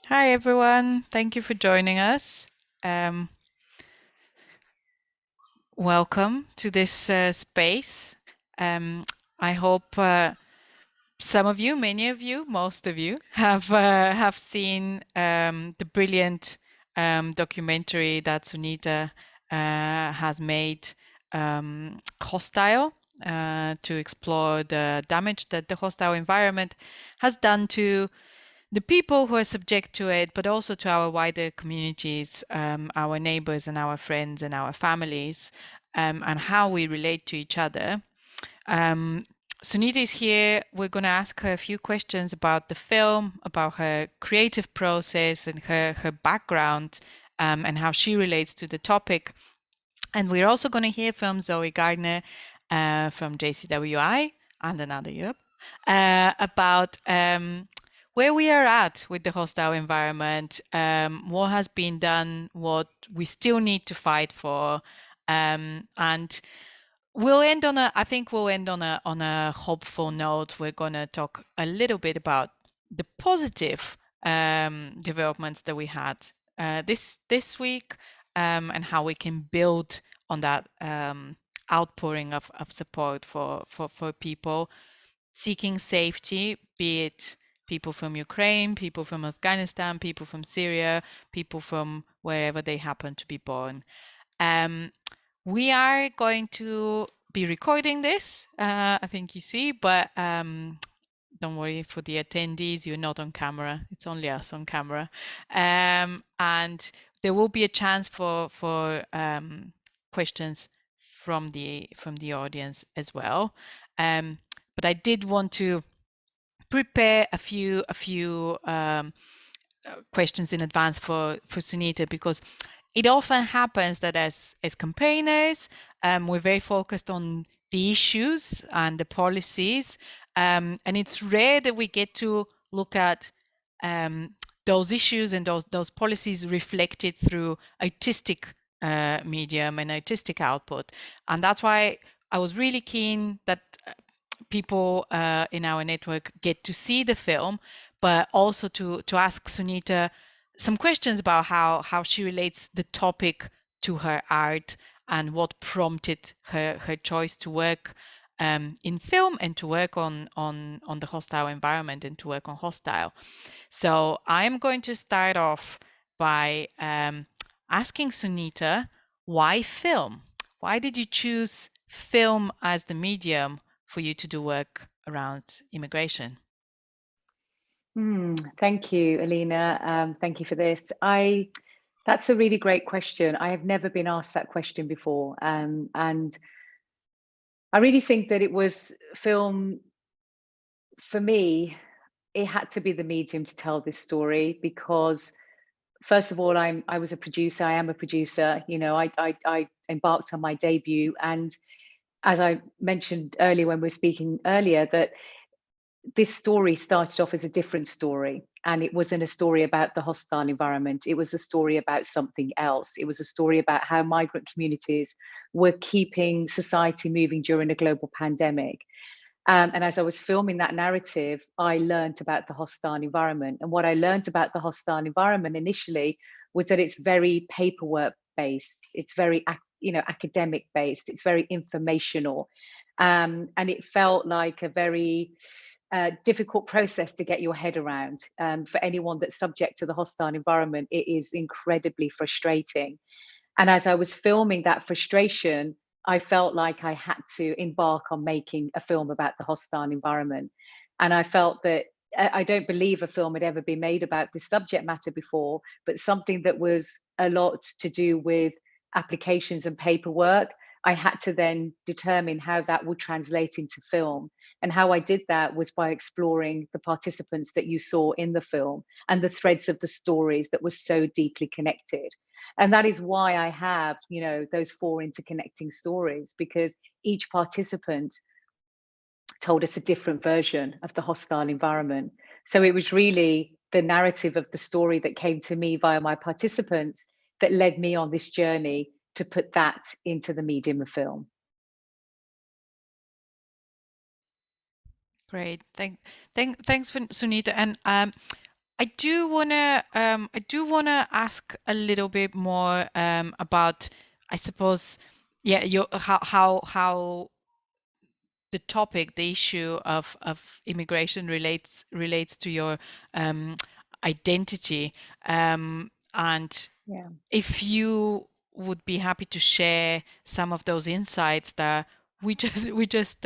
Hi, everyone. Thank you for joining us. Um, Welcome to this space. Um, I hope some of you, many of you, most of you have seen the brilliant documentary that Sunita has made, Hostile, to explore the damage that the hostile environment has done to the people who are subject to it, but also to our wider communities, our neighbors and our friends and our families, and how we relate to each other. Um, Sunita is here. We're going to ask her a few questions about the film, about her creative process and her background, and how she relates to the topic. And we're also going to hear from Zoe Gardner from JCWI and another Europe about where we are at with the hostile environment, what has been done, what we still need to fight for, and we'll end on a. I think we'll end on a hopeful note. We're going to talk a little bit about the positive developments that we had this week, and how we can build on that outpouring of support for people seeking safety, be it people from Ukraine, people from Afghanistan, people from Syria, people from wherever they happen to be born. Um, we are going to be recording this, I think you see, but don't worry, for the attendees, you're not on camera. It's only us on camera. And there will be a chance for questions from the audience as well. But I did want to prepare a few questions in advance for Sunita, because it often happens that as campaigners, we're very focused on the issues and the policies, and it's rare that we get to look at those issues and those policies reflected through artistic medium and artistic output. And that's why I was really keen that people in our network get to see the film, but also to ask Sunita some questions about how she relates the topic to her art and what prompted her choice to work in film and to work on the hostile environment and to work on hostile. So I'm going to start off by asking Sunita, why film? Why did you choose film as the medium for you to do work around immigration? Thank you, Alina. Thank you for this. That's a really great question. I have never been asked that question before. And I really think that it was film, for me, it had to be the medium to tell this story because first of all, I was a producer. I am a producer. I embarked on my debut, and as I mentioned earlier when we were speaking earlier, that this story started off as a different story, and it wasn't a story about the hostile environment. It was a story about something else. It was a story about how migrant communities were keeping society moving during a global pandemic. And as I was filming that narrative, I learned about the hostile environment. And what I learned about the hostile environment initially was that it's very paperwork based. It's very, academic based. It's very informational, and it felt like a very difficult process to get your head around. For anyone that's subject to the hostile environment, it is incredibly frustrating. And as I was filming that frustration, I felt like I had to embark on making a film about the hostile environment. And I felt that I don't believe a film had ever been made about this subject matter before, but something that was a lot to do with applications and paperwork. I had to then determine how that would translate into film. And how I did that was by exploring the participants that you saw in the film and the threads of the stories that were so deeply connected. And that is why I have, those four interconnecting stories, because each participant told us a different version of the hostile environment. So it was really the narrative of the story that came to me via my participants that led me on this journey to put that into the medium of film. Great. Thanks for Sunita. And I do wanna ask a little bit more about, I suppose, yeah, your how the topic, the issue of immigration relates to your identity, and Yeah. if you would be happy to share some of those insights that we just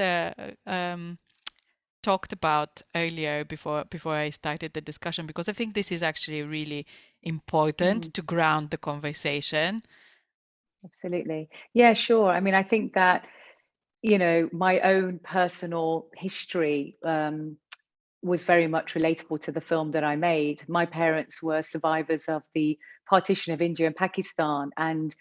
talked about earlier before I started the discussion, because I think this is actually really Mm, important to ground the conversation. absolutely. Yeah, sure. I mean, I think that, my own personal history was very much relatable to the film that I made. My parents were survivors of the partition of India and Pakistan, and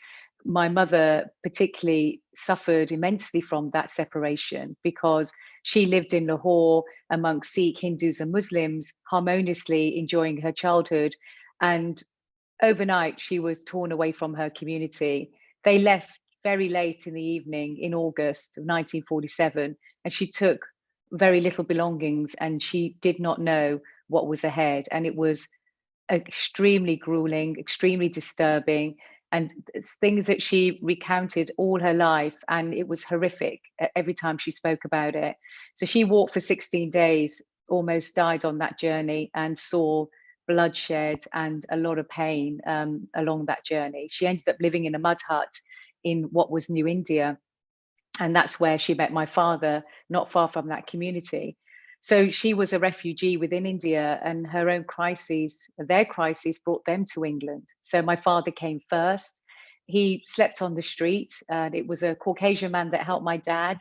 my mother particularly suffered immensely from that separation because she lived in Lahore amongst Sikh, Hindus, and Muslims, harmoniously enjoying her childhood. And overnight, she was torn away from her community. They left very late in the evening in August of 1947, and she took very little belongings and she did not know what was ahead. And it was extremely grueling, extremely disturbing, and things that she recounted all her life. And it was horrific every time she spoke about it. So she walked for 16 days, almost died on that journey, and saw bloodshed and a lot of pain along that journey. She ended up living in a mud hut in what was New India, and that's where she met my father, not far from that community. So she was a refugee within India, and her own crises, their crises, brought them to England. So my father came first. He slept on the street, and it was a Caucasian man that helped my dad,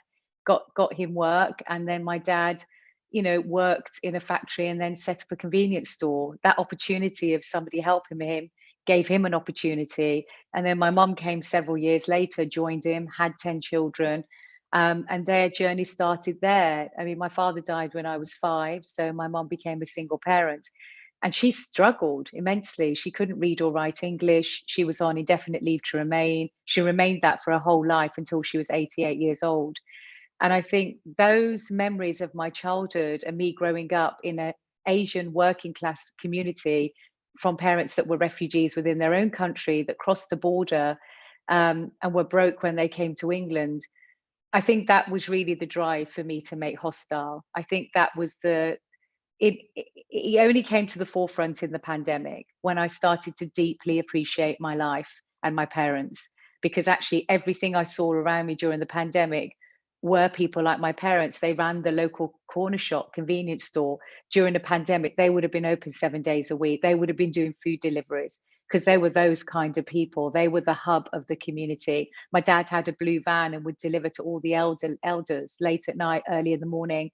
got him work, and then my dad, worked in a factory and then set up a convenience store. That opportunity of somebody helping him gave him an opportunity. And then my mum came several years later, joined him, had 10 children, and their journey started there. I mean, my father died when I was 5, so my mum became a single parent. And she struggled immensely. She couldn't read or write English. She was on indefinite leave to remain. She remained that for her whole life until she was 88 years old. And I think those memories of my childhood and me growing up in an Asian working class community from parents that were refugees within their own country that crossed the border and were broke when they came to England. I think that was really the drive for me to make Hostile. I think that was it only came to the forefront in the pandemic when I started to deeply appreciate my life and my parents, because actually everything I saw around me during the pandemic were people like my parents. They ran the local corner shop, convenience store during the pandemic. They would have been open 7 days a week. They would have been doing food deliveries because they were those kind of people. They were the hub of the community. My dad had a blue van and would deliver to all the elders late at night, early in the morning.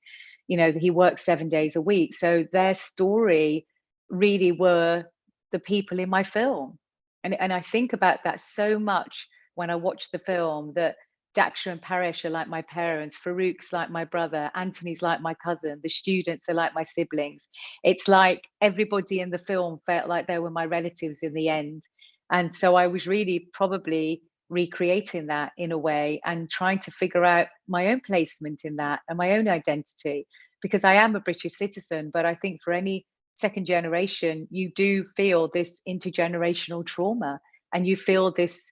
He worked 7 days a week. So their story really were the people in my film. And I think about that so much when I watch the film, that Daksha and Paresh are like my parents, Farouk's like my brother, Anthony's like my cousin, the students are like my siblings. It's like everybody in the film felt like they were my relatives in the end. And so I was really probably recreating that in a way and trying to figure out my own placement in that and my own identity, because I am a British citizen. But I think for any second generation, you do feel this intergenerational trauma and you feel this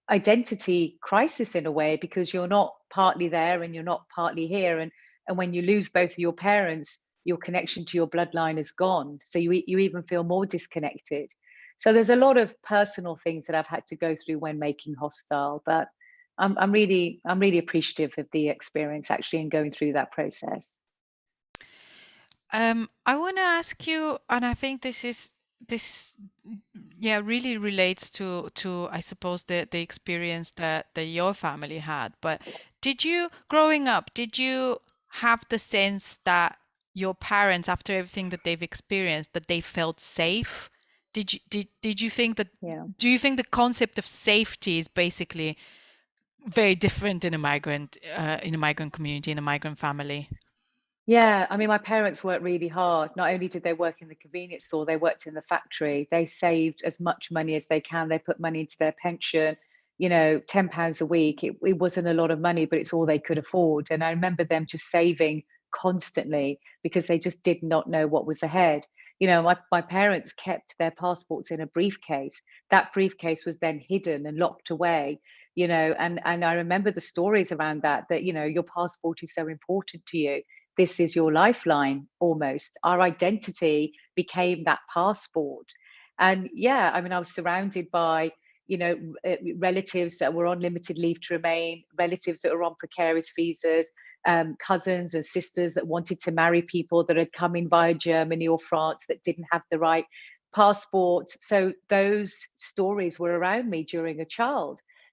identity crisis in a way, because you're not partly there and you're not partly here. And when you lose both of your parents, your connection to your bloodline is gone. So you even feel more disconnected. So there's a lot of personal things that I've had to go through when making Hostile, but I'm really appreciative of the experience actually in going through that process. I want to ask you, and I think this, yeah, really relates to I suppose the experience that your family had. But growing up, did you have the sense that your parents, after everything that they've experienced, that they felt safe? Did you think that? Yeah. Do you think the concept of safety is basically very different in a migrant community, in a migrant family? Yeah, I mean, my parents worked really hard. Not only did they work in the convenience store, they worked in the factory. They saved as much money as they can. They put money into their pension, £10 a week. It wasn't a lot of money, but it's all they could afford. And I remember them just saving constantly because they just did not know what was ahead. You know, my parents kept their passports in a briefcase. That briefcase was then hidden and locked away, you know, and I remember the stories around that, you know, your passport is so important to you. This is your lifeline almost. Our identity became that passport. And yeah, I mean, I was surrounded by, you know, relatives that were on limited leave to remain, relatives that were on precarious visas, cousins and sisters that wanted to marry people that had come in via Germany or France that didn't have the right passport. So those stories were around me during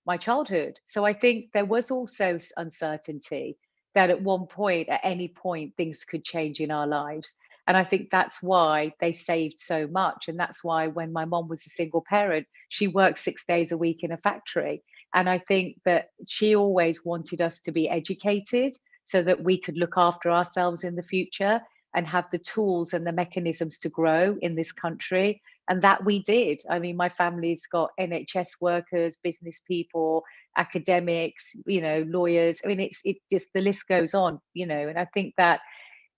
my childhood. So I think there was also uncertainty that at one point, at any point, things could change in our lives. And I think that's why they saved so much. And that's why when my mom was a single parent, she worked 6 days a week in a factory. And I think that she always wanted us to be educated so that we could look after ourselves in the future and have the tools and the mechanisms to grow in this country. And that we did. I mean, my family's got NHS workers, business people, academics, you know, lawyers. I mean, it just, the list goes on, you know, and I think that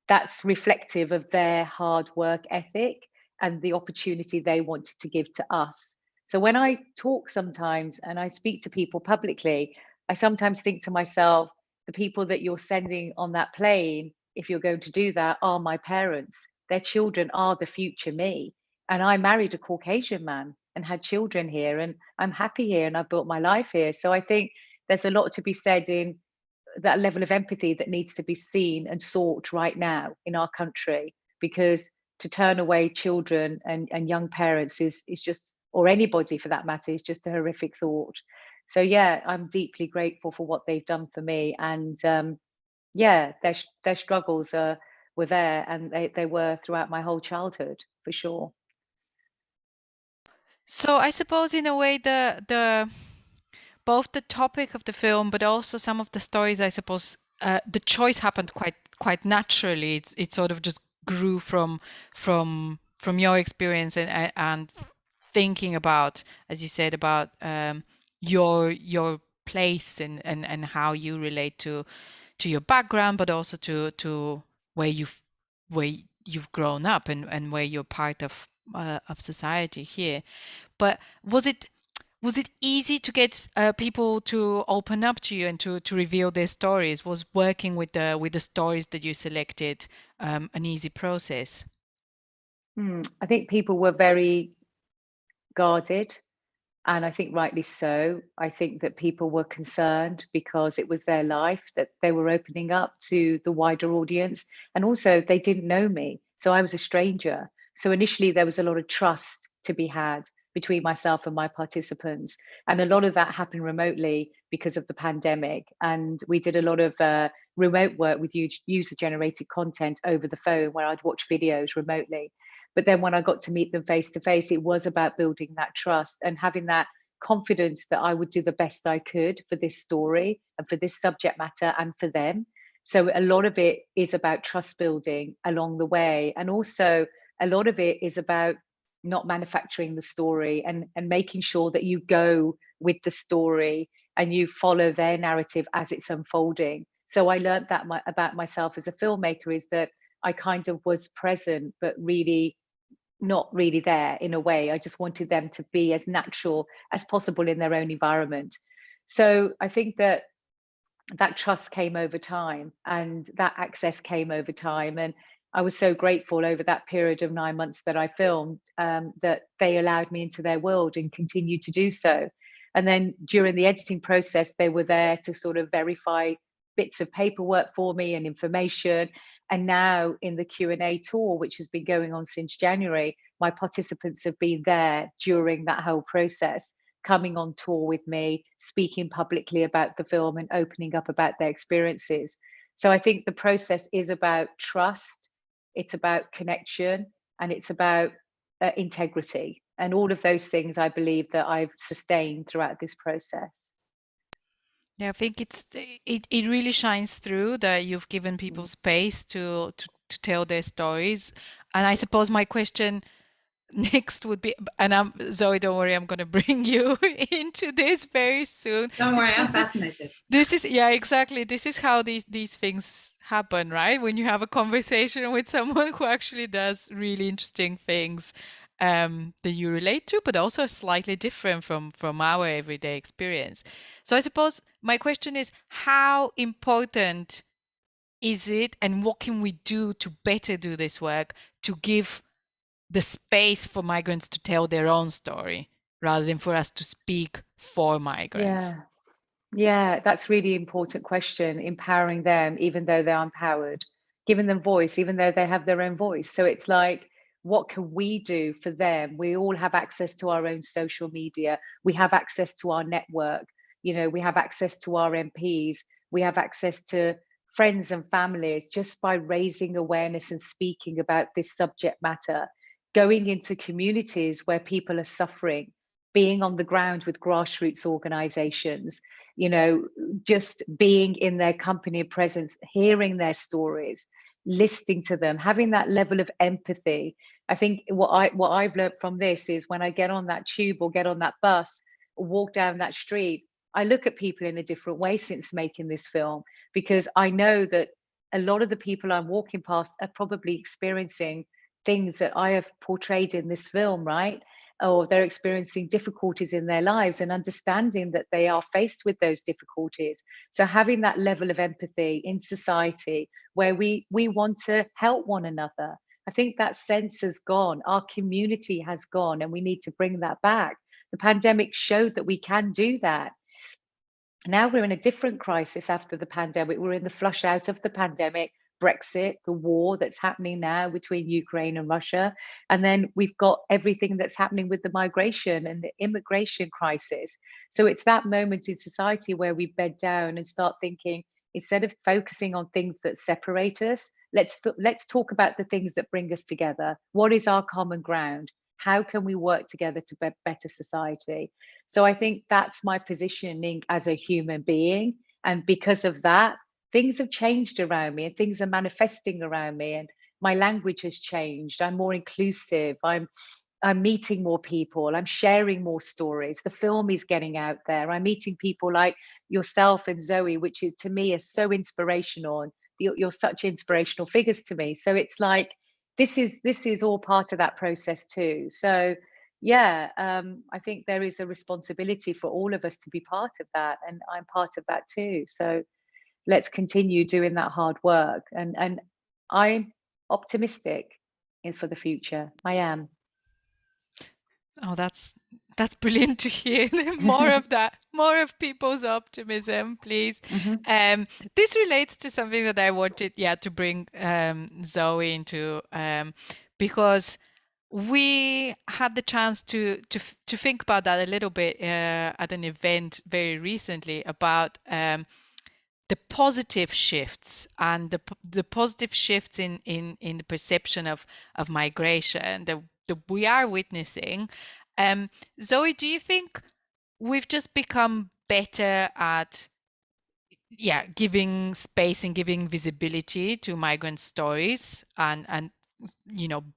that's reflective of their hard work ethic and the opportunity they wanted to give to us. So when I talk sometimes and I speak to people publicly, I sometimes think to myself, the people that you're sending on that plane, if you're going to do that, are my parents. Their children are the future me. And I married a Caucasian man and had children here, and I'm happy here and I've built my life here. So I think there's a lot to be said in that level of empathy that needs to be seen and sought right now in our country, because to turn away children and young parents is just, or anybody for that matter, is just a horrific thought. So yeah, I'm deeply grateful for what they've done for me. And yeah, their struggles were there, and they were throughout my whole childhood, for sure. So I suppose in a way the both the topic of the film, but also some of the stories, I suppose, the choice happened quite naturally. It sort of just grew from your experience and thinking about, as you said, about your place and how you relate to your background, but also to where you've grown up and where you're part of society here. But was it easy to get people to open up to you and to reveal their stories? Was working with the stories that you selected an easy process? I think people were very guarded. And I think rightly so. I think that people were concerned because it was their life that they were opening up to the wider audience. And also, they didn't know me. So I was a stranger. So initially, there was a lot of trust to be had between myself and my participants. And a lot of that happened remotely because of the pandemic. And we did a lot of remote work with user generated content over the phone where I'd watch videos remotely. But then when I got to meet them face to face, it was about building that trust and having that confidence that I would do the best I could for this story and for this subject matter and for them. So a lot of it is about trust building along the way. And also a lot of it is about not manufacturing the story and making sure that you go with the story and you follow their narrative as it's unfolding. So I learned that about myself as a filmmaker, is that I kind of was present, but really not really there in a way. I just wanted them to be as natural as possible in their own environment. So I think that that trust came over time and that access came over time. And I was so grateful over that period of 9 months that I filmed, that they allowed me into their world and continued to do so. And then during the editing process, they were there to sort of verify bits of paperwork for me and information. And now in the Q&A tour, which has been going on since January, my participants have been there during that whole process, coming on tour with me, speaking publicly about the film and opening up about their experiences. So I think the process is about trust, it's about connection, and it's about integrity. And all of those things I believe that I've sustained throughout this process. Yeah, I think it really shines through that you've given people space to tell their stories. And I suppose my question next would be, and Zoe, don't worry, I'm going to bring you into this very soon. Don't It's worry, I'm just that fascinated. this is, yeah, exactly. This is how these things happen, right? When you have a conversation with someone who actually does really interesting things that you relate to, but also slightly different from our everyday experience. So I suppose my question is, how important is it, and what can we do to better do this work to give the space for migrants to tell their own story rather than for us to speak for migrants? Yeah, that's really important question. Empowering them, even though they're empowered, giving them voice, even though they have their own voice. So it's like, what can we do for them? We all have access to our own social media. We have access to our network. You know, we have access to our MPs. We have access to friends and families just by raising awareness and speaking about this subject matter, going into communities where people are suffering, being on the ground with grassroots organizations, you know, just being in their company presence, hearing their stories, listening to them, having that level of empathy. I think what I've learned from this is when I get on that tube or get on that bus or walk down that street, I look at people in a different way since making this film, because I know that a lot of the people I'm walking past are probably experiencing things that I have portrayed in this film, right? Or they're experiencing difficulties in their lives, and understanding that they are faced with those difficulties. So having that level of empathy in society where we want to help one another. I think that sense has gone, our community has gone, and we need to bring that back. The pandemic showed that we can do that. Now we're in a different crisis after the pandemic. We're in the flush out of the pandemic, Brexit, the war that's happening now between Ukraine and Russia. And then we've got everything that's happening with the migration and the immigration crisis. So it's that moment in society where we bed down and start thinking, instead of focusing on things that separate us, let's talk about the things that bring us together. What is our common ground? How can we work together to better society? So I think that's my positioning as a human being. And because of that, things have changed around me and things are manifesting around me. And my language has changed. I'm more inclusive. I'm meeting more people. I'm sharing more stories. The film is getting out there. I'm meeting people like yourself and Zoe, which is, to me, is so inspirational. And you're such inspirational figures to me. So it's like this is all part of that process too. So yeah, I think there is a responsibility for all of us to be part of that, and I'm part of that too. So let's continue doing that hard work. And I'm optimistic for the future. I am. Oh, that's brilliant to hear. More of that, more of people's optimism, please. Mhm. Um, this relates to something that I wanted, yeah, to bring Zoe into, because we had the chance to think about that a little bit at an event very recently about the positive shifts and the positive shifts in the perception of migration that we are witnessing. Zoe, do you think we've just become better at giving space and giving visibility to migrant stories and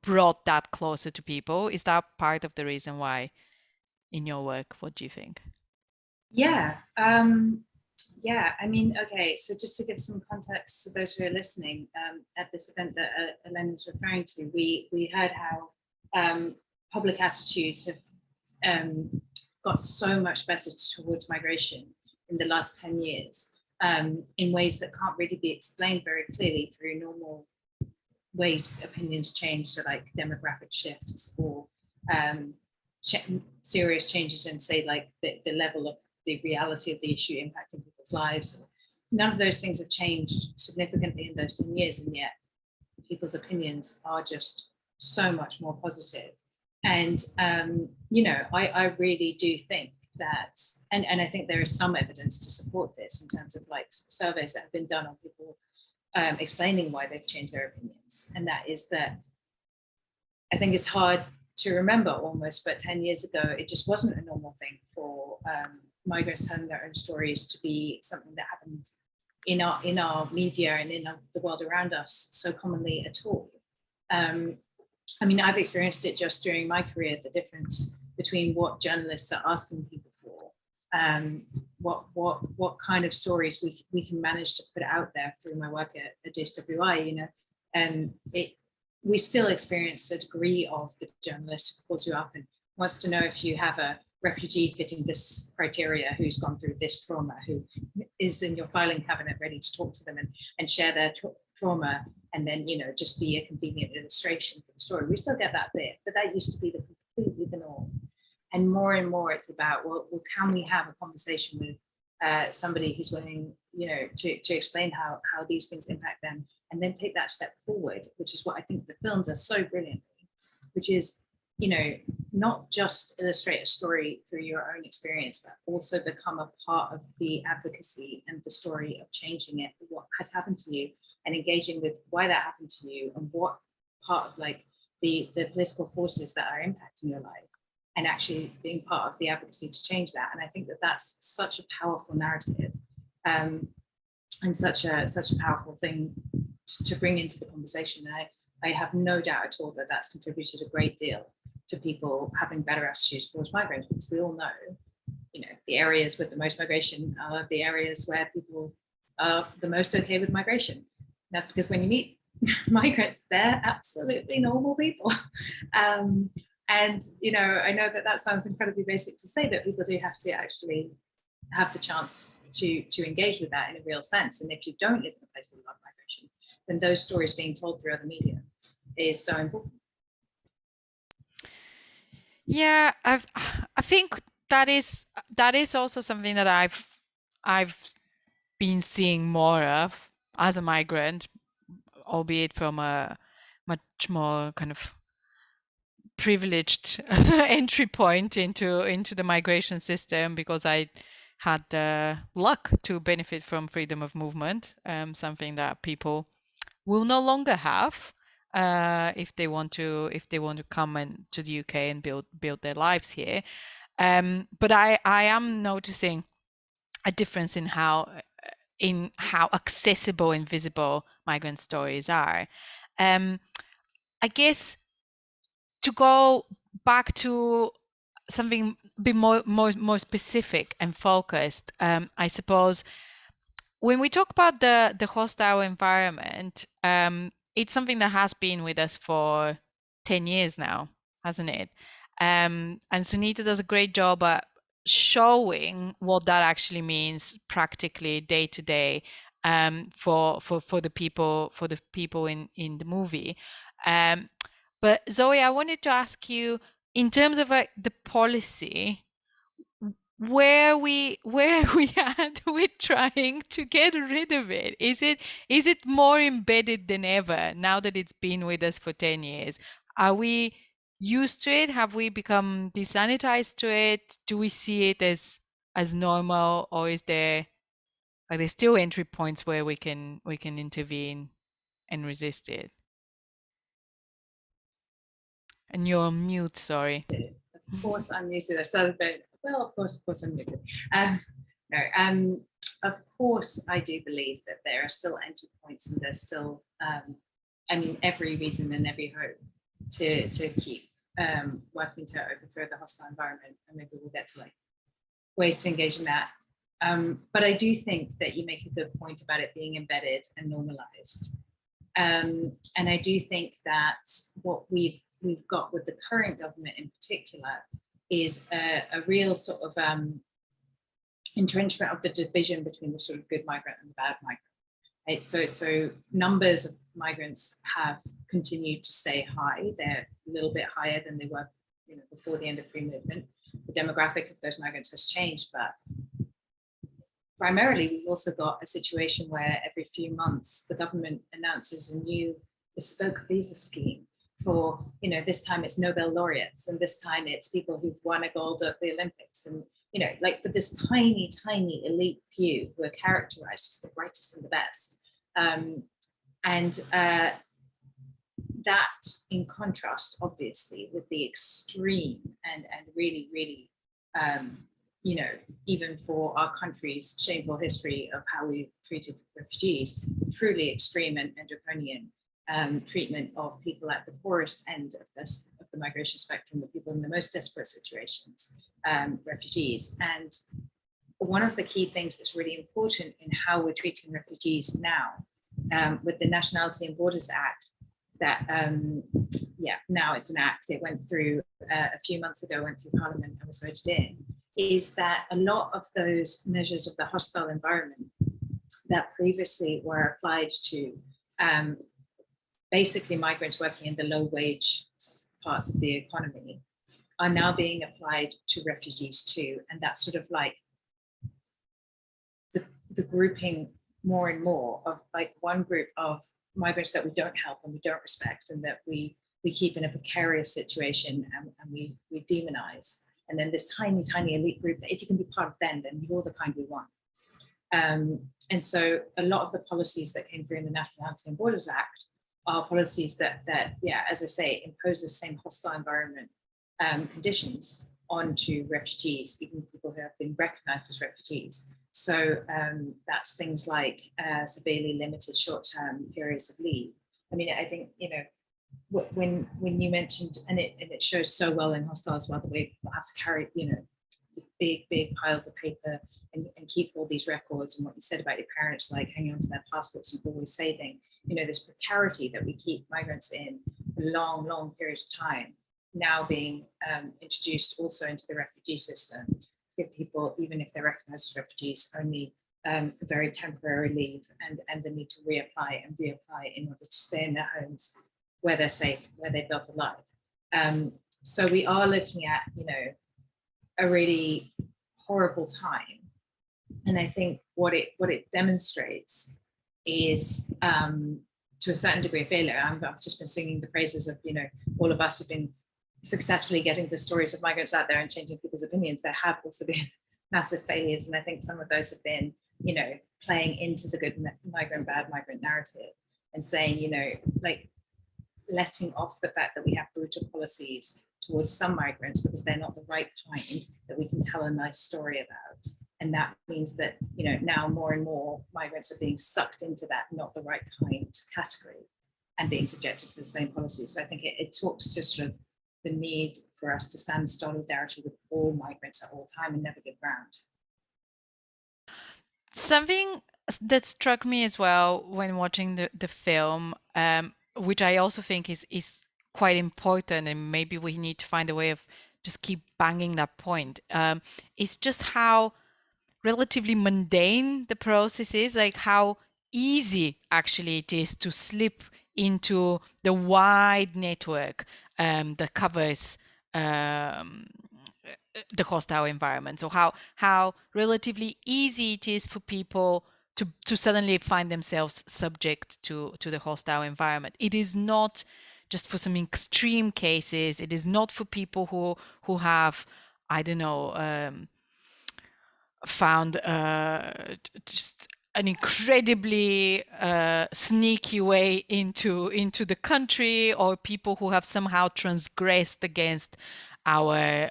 brought that closer to people? Is that part of the reason why in your work? What do you think? Yeah. Yeah, I mean, okay, so just to give some context to those who are listening, at this event that Elaine was referring to, we heard how public attitudes have got so much better towards migration in the last 10 years in ways that can't really be explained very clearly through normal ways opinions change, so like demographic shifts or serious changes in, say, like the level of the reality of the issue impacting people's lives. None of those things have changed significantly in those 10 years, and yet people's opinions are just so much more positive. And I really do think that, and I think there is some evidence to support this in terms of like surveys that have been done on people explaining why they've changed their opinions. And that is that I think it's hard to remember almost, but 10 years ago, it just wasn't a normal thing for migrants telling their own stories to be something that happened in our media and in the world around us so commonly at all. I mean, I've experienced it just during my career, the difference between what journalists are asking people for what kind of stories we can manage to put out there through my work at JCWI, you know, and we still experience a degree of the journalist who calls you up and wants to know if you have a refugee fitting this criteria, who's gone through this trauma, who is in your filing cabinet ready to talk to them and share their trauma, and then, you know, just be a convenient illustration for the story. We still get that bit, but that used to be completely the norm. And more it's about, well, can we have a conversation with somebody who's willing, you know, to explain how these things impact them, and then take that step forward, which is what I think the film does so brilliantly, which is, you know, not just illustrate a story through your own experience, but also become a part of the advocacy and the story of changing it, what has happened to you, and engaging with why that happened to you and what part of like the political forces that are impacting your life, and actually being part of the advocacy to change that. And I think that that's such a powerful narrative, and such a powerful thing to bring into the conversation. And I have no doubt at all that that's contributed a great deal to people having better attitudes towards migrants, because we all know, you know, the areas with the most migration are the areas where people are the most okay with migration. And that's because when you meet migrants, they're absolutely normal people. And, you know, I know that sounds incredibly basic to say, but people do have to actually have the chance to engage with that in a real sense. And if you don't live in a place with a lot of migration, then those stories being told through other media is so important. Yeah, I think that is also something that I've been seeing more of as a migrant, albeit from a much more kind of privileged entry point into the migration system, because I had the luck to benefit from freedom of movement, something that people will no longer have if they want to come to the UK and build their lives here. But I am noticing a difference in how accessible and visible migrant stories are. I guess to go back to something a bit more specific and focused, I suppose when we talk about the hostile environment, it's something that has been with us for 10 years now, hasn't it? And Sonita does a great job at showing what that actually means practically day to day, for the people in the movie. But Zoe, I wanted to ask you, in terms of the policy, where we at with trying to get rid of it? Is it more embedded than ever now that it's been with us for 10 years? Are we used to it? Have we become desanitized to it? Do we see it as normal, or are there still entry points where we can intervene and resist it? And you're on mute, sorry. Of course I'm muted. I started a bit, well, of course I'm muted. Of course I do believe that there are still entry points, and there's still, I mean, every reason and every hope to keep working to overthrow the hostile environment, and maybe we'll get to like ways to engage in that. But I do think that you make a good point about it being embedded and normalized. And I do think that what we've got with the current government in particular is a real sort of entrenchment of the division between the sort of good migrant and the bad migrant. Right? So numbers of migrants have continued to stay high. They're a little bit higher than they were, you know, before the end of free movement. The demographic of those migrants has changed, but primarily we've also got a situation where every few months the government announces a new bespoke visa scheme for, you know, this time it's Nobel laureates, and this time it's people who've won a gold at the Olympics, and, you know, like for this tiny elite few who are characterized as the brightest and the best. That in contrast, obviously, with the extreme and really, you know, even for our country's shameful history of how we treated refugees, truly extreme and draconian treatment of people at the poorest end of the migration spectrum, the people in the most desperate situations, refugees. And one of the key things that's really important in how we're treating refugees now, with the Nationality and Borders Act, that now it's an act, it went through a few months ago, went through Parliament and was voted in, is that a lot of those measures of the hostile environment that previously were applied to basically migrants working in the low wage parts of the economy are now being applied to refugees too. And that's sort of like the grouping more and more of like one group of migrants that we don't help and we don't respect and that we keep in a precarious situation and we demonize. And then this tiny, tiny elite group that if you can be part of them, then you're the kind we want. And so a lot of the policies that came through in the Nationality and Borders Act are policies that as I say, impose the same hostile environment conditions onto refugees, even people who have been recognized as refugees. So that's things like severely limited short-term periods of leave. I mean, I think, you know, when you mentioned, and it shows so well in Hostel as well, the way people have to carry, you know, big piles of paper and keep all these records, and what you said about your parents, like hanging on to their passports and always saving, you know, this precarity that we keep migrants in for long periods of time, now being introduced also into the refugee system to give people, even if they're recognized as refugees, only very temporary leave and the need to reapply in order to stay in their homes where they're safe, where they built a life. So we are looking at, you know, a really horrible time. And I think what it demonstrates is to a certain degree of failure. I've just been singing the praises of, you know, all of us who've been successfully getting the stories of migrants out there and changing people's opinions. There have also been massive failures. And I think some of those have been, you know, playing into the good migrant, bad migrant narrative and saying, you know, like letting off the fact that we have brutal policies towards some migrants because they're not the right kind that we can tell a nice story about. And that means that, you know, now more and more migrants are being sucked into that not the right kind category and being subjected to the same policies. So I think it talks to sort of the need for us to stand in solidarity with all migrants at all time and never give ground. Something that struck me as well when watching the film, which I also think is quite important, and maybe we need to find a way of just keep banging that point, is just how relatively mundane the process is, like how easy actually it is to slip into the wide network that covers the hostile environment. So how relatively easy it is for people to suddenly find themselves subject to the hostile environment. It is not just for some extreme cases. It is not for people who have, I don't know, found just an incredibly sneaky way into the country, or people who have somehow transgressed against our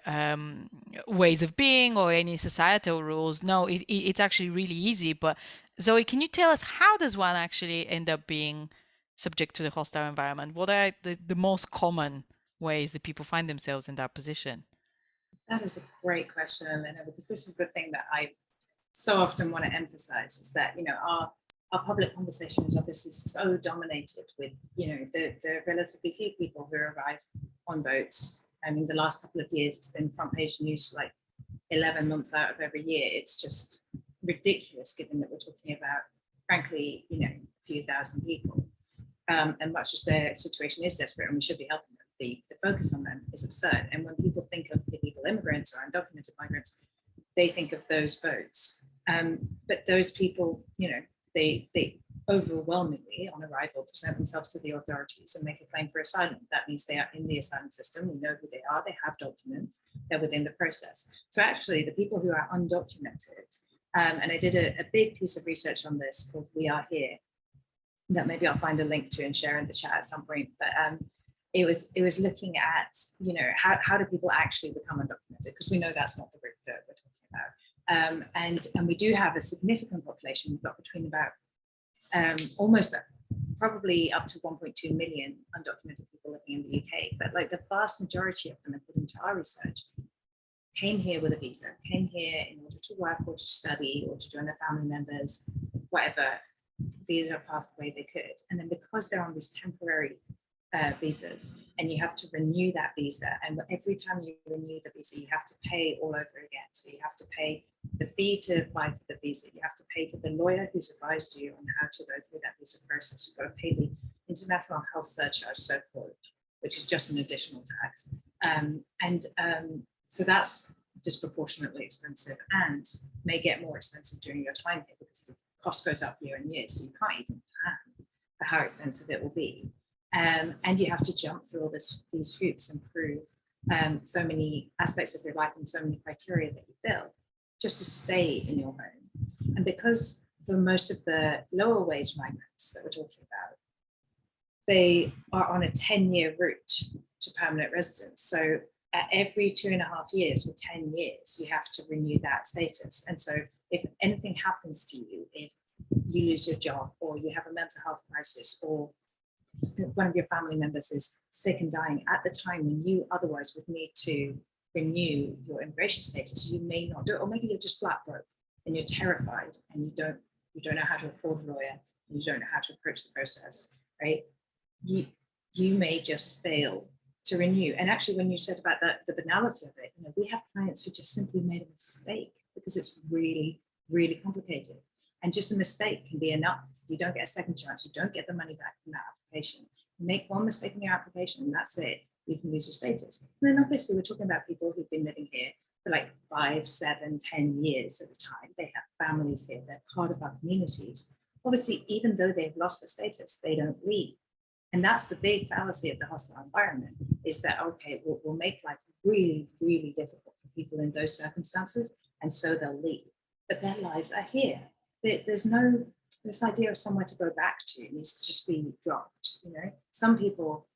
ways of being or any societal rules. No, it's actually really easy. But Zoe, can you tell us, how does one actually end up being subject to the hostile environment? What are the most common ways that people find themselves in that position? That is a great question, Elena, because this is the thing that I so often want to emphasize, is that, you know, our public conversation is obviously so dominated with, you know, the relatively few people who arrive on boats. I mean, the last couple of years, it's been front page news like 11 months out of every year. It's just ridiculous, given that we're talking about, frankly, you know, a few thousand people. And much as their situation is desperate and we should be helping them, the focus on them is absurd. And when people think of illegal immigrants or undocumented migrants, they think of those boats. But those people, you know, they overwhelmingly on arrival present themselves to the authorities and make a claim for asylum. That means they are in the asylum system. We know who they are. They have documents. They're within the process. So actually, the people who are undocumented, and I did a big piece of research on this called We Are Here, that maybe I'll find a link to and share in the chat at some point. But it was looking at, you know, how do people actually become undocumented? Because we know that's not the route that we're talking about. And we do have a significant population. We've got between about almost probably up to 1.2 million undocumented people living in the UK. But like the vast majority of them, according to our research, came here with a visa, came here in order to work or to study or to join their family members, whatever visa pathway they could. And then because they're on these temporary visas, and you have to renew that visa, and every time you renew the visa, you have to pay all over again. So you have to pay the fee to apply for the visa, you have to pay for the lawyer who's advised you on how to go through that visa process, you've got to pay the international health surcharge, so-called, which is just an additional tax. So that's disproportionately expensive and may get more expensive during your time here because the cost goes up year on year, so you can't even plan for how expensive it will be. And you have to jump through all these hoops and prove so many aspects of your life and so many criteria that you fill just to stay in your home. And because for most of the lower wage migrants that we're talking about, they are on a 10-year route to permanent residence. So at every 2.5 years or 10 years, you have to renew that status. And so if anything happens to you, if you lose your job or you have a mental health crisis or one of your family members is sick and dying at the time when you otherwise would need to renew your immigration status, you may not do it, or maybe you're just flat broke and you're terrified and you don't know how to afford a lawyer and you don't know how to approach the process, right? You may just fail to renew. And actually, when you said about the banality of it, we have clients who just simply made a mistake because it's really, really complicated. And just a mistake can be enough. You don't get a second chance. You don't get the money back from that application. You make one mistake in your application and that's it. You can lose your status. And then obviously we're talking about people who've been living here for like 5, 7, 10 years at a time. They have families here. They're part of our communities. Obviously, even though they've lost their status, they don't leave. And that's the big fallacy of the hostile environment, is that, okay, we'll make life really, really difficult for people in those circumstances. And so they'll leave. But their lives are here. There's no, this idea of somewhere to go back to needs to just be dropped. Some people,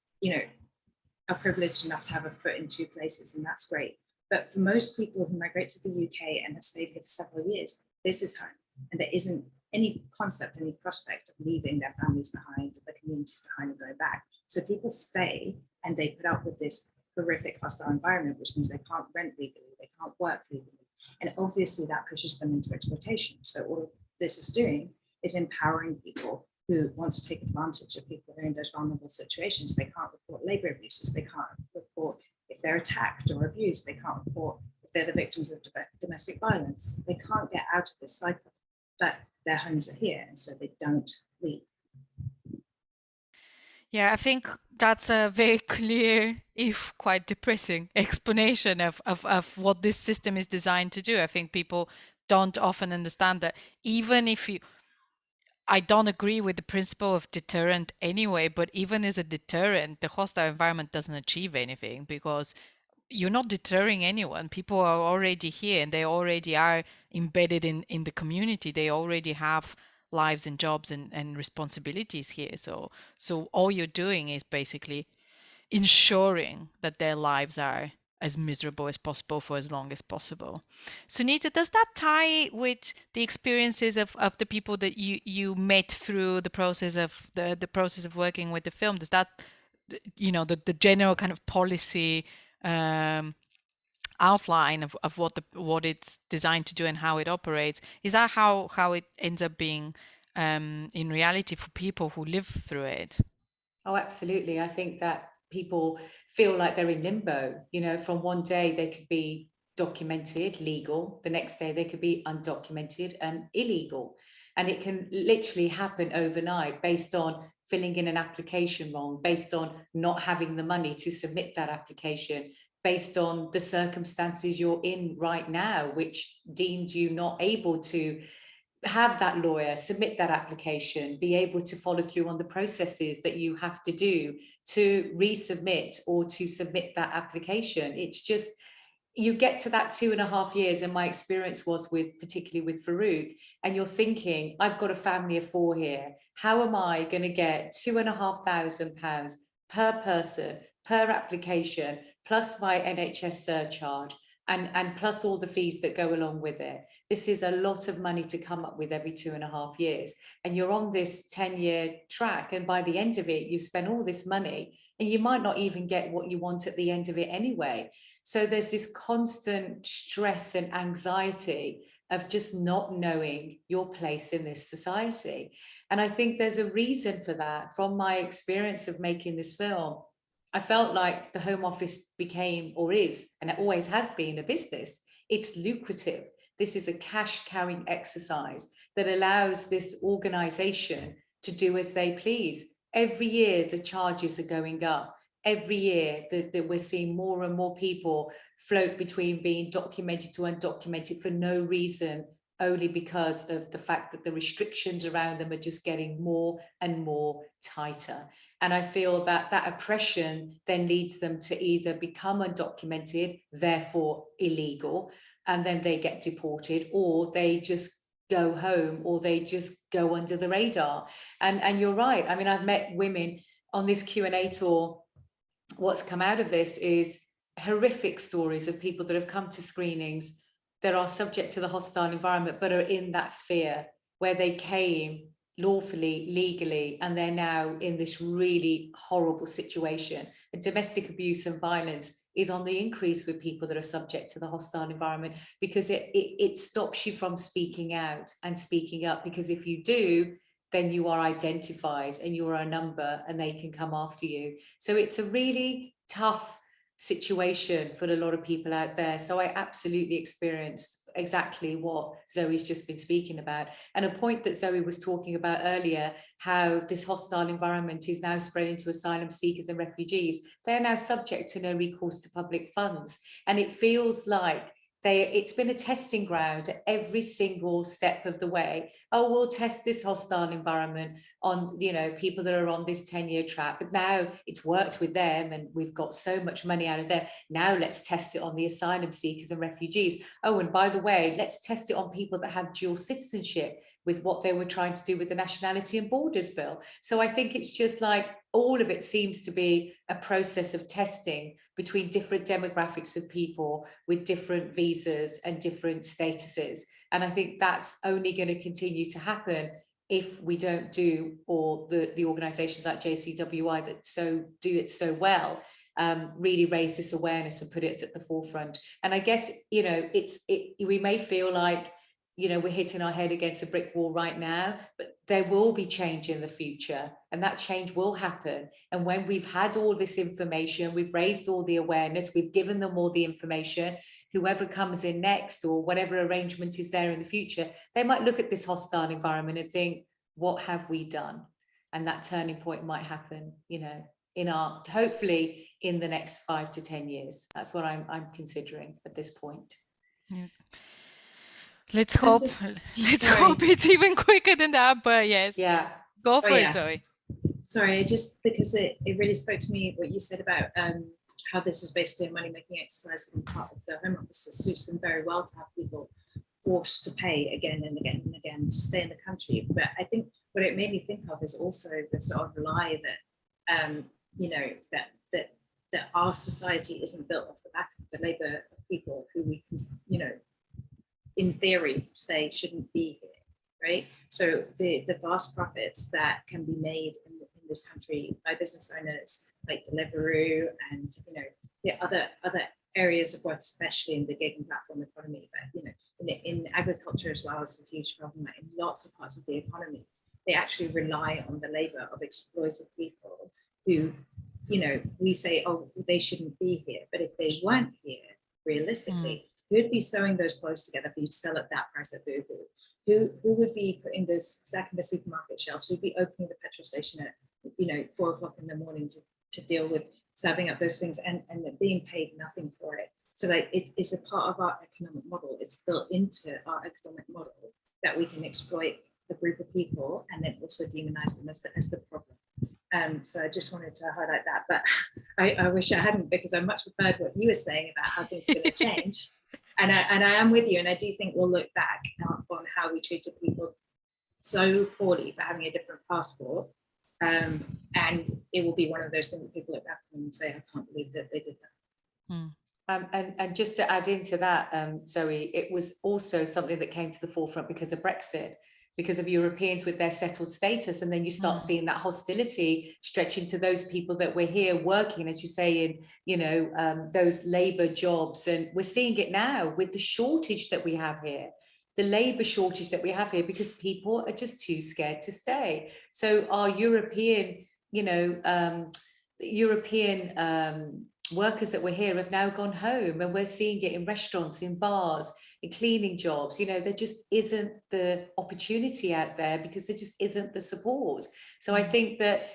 are privileged enough to have a foot in 2 places, and that's great. But for most people who migrate to the UK and have stayed here for several years, this is home. And there isn't any concept, any prospect of leaving their families behind, the communities behind, and going back. So people stay and they put up with this horrific hostile environment, which means they can't rent legally, they can't work legally. And obviously that pushes them into exploitation. So all of this is doing is empowering people who want to take advantage of people who are in those vulnerable situations. They can't report labor abuses. They can't report if they're attacked or abused. They can't report if they're the victims of domestic violence. They can't get out of this cycle, but their homes are here, and so they don't leave. Yeah, I think that's a very clear, if quite depressing, explanation of what this system is designed to do. I think people don't often understand that even if I don't agree with the principle of deterrent anyway, but even as a deterrent, the hostile environment doesn't achieve anything because you're not deterring anyone. People are already here and they already are embedded in the community. They already have lives and jobs and responsibilities here. So all you're doing is basically ensuring that their lives are as miserable as possible for as long as possible. Sunita, does that tie with the experiences of the people that you met through the process of the process of working with the film? Does that, the general kind of policy outline of what it's designed to do and how it operates, is that how it ends up being in reality for people who live through it? Oh, absolutely. I think that people feel like they're in limbo. From one day they could be documented, legal, the next day they could be undocumented and illegal. And it can literally happen overnight based on filling in an application wrong, based on not having the money to submit that application, based on the circumstances you're in right now, which deemed you not able to have that lawyer, submit that application, be able to follow through on the processes that you have to do to resubmit or to submit that application. It's just, you get to that 2.5 years, and my experience was particularly with Farouk, and you're thinking, I've got a family of 4 here. How am I going to get £2,500 per person, per application, plus my NHS surcharge? and plus all the fees that go along with it. This is a lot of money to come up with every 2.5 years, and you're on this 10-year track, and by the end of it you spend all this money and you might not even get what you want at the end of it anyway. So there's this constant stress and anxiety of just not knowing your place in this society. And I think there's a reason for that. From my experience of making this film, I felt like the Home Office became, or is, and it always has been, a business. It's lucrative. This is a cash cowing exercise that allows this organization to do as they please. Every year, the charges are going up. Every year that we're seeing more and more people float between being documented to undocumented for no reason, only because of the fact that the restrictions around them are just getting more and more tighter. And I feel that that oppression then leads them to either become undocumented, therefore illegal, and then they get deported, or they just go home, or they just go under the radar. And you're right. I mean, I've met women on this Q&A tour. What's come out of this is horrific stories of people that have come to screenings that are subject to the hostile environment, but are in that sphere where they came lawfully, legally, and they're now in this really horrible situation. And domestic abuse and violence is on the increase with people that are subject to the hostile environment, because it stops you from speaking out and speaking up, because if you do, then you are identified and you are a number and they can come after you. So it's a really tough situation for a lot of people out there. So I absolutely experienced exactly what Zoe's just been speaking about. And a point that Zoe was talking about earlier, how this hostile environment is now spreading to asylum seekers and refugees. They're now subject to no recourse to public funds. And it feels like it's been a testing ground at every single step of the way. Oh, we'll test this hostile environment on, you know, people that are on this 10-year track, but now it's worked with them and we've got so much money out of them. Now let's test it on the asylum seekers and refugees. Oh, and by the way, let's test it on people that have dual citizenship, with what they were trying to do with the Nationality and Borders Bill. So I think it's just like all of it seems to be a process of testing between different demographics of people with different visas and different statuses. And I think that's only going to continue to happen if we don't do, or the organisations like JCWI that do it so well, really raise this awareness and put it at the forefront. And I guess, you know, we may feel like, you know, we're hitting our head against a brick wall right now, but there will be change in the future, and that change will happen. And when we've had all this information, we've raised all the awareness, we've given them all the information, whoever comes in next or whatever arrangement is there in the future, they might look at this hostile environment and think, what have we done? And that turning point might happen, you know, hopefully in the next 5 to 10 years. That's what I'm considering at this point. Yeah. Let's hope it's even quicker than that, but yes. Yeah. Go for it, Zoe. Sorry, just because it really spoke to me what you said about how this is basically a money-making exercise on the part of the Home Office. It suits them very well to have people forced to pay again and again and again to stay in the country. But I think what it made me think of is also the sort of lie that you know, that our society isn't built off the back of the labour of people who we can, you know, in theory say shouldn't be here, right? So the vast profits that can be made in this country by business owners like Deliveroo and, you know, the other areas of work, especially in the gig and platform economy, but, you know, in agriculture as well, is a huge problem. In lots of parts of the economy, they actually rely on the labour of exploited people who, you know, we say, oh, they shouldn't be here, but if they weren't here, realistically, who'd be sewing those clothes together for you to sell at that price at Boohoo? Who would be putting this stacking the supermarket shelves? Who'd be opening the petrol station at, you know, 4 o'clock in the morning to deal with serving up those things and being paid nothing for it? So like it's a part of our economic model. It's built into our economic model that we can exploit a group of people and then also demonize them as the problem. So I just wanted to highlight that, but I wish I hadn't, because I much preferred what you were saying about how things are going to change. And I am with you, and I do think we'll look back on how we treated people so poorly for having a different passport, and it will be one of those things that people look back on and say, I can't believe that they did that. And just to add into that, Zoe, it was also something that came to the forefront because of Brexit, because of Europeans with their settled status. And then you start seeing that hostility stretching to those people that were here working, as you say, in, you know, those labour jobs. And we're seeing it now with the shortage that we have here, the labour shortage that we have here, because people are just too scared to stay. So our European, you know, workers that were here have now gone home, and we're seeing it in restaurants, in bars, in cleaning jobs. You know, there just isn't the opportunity out there because there just isn't the support. So I think that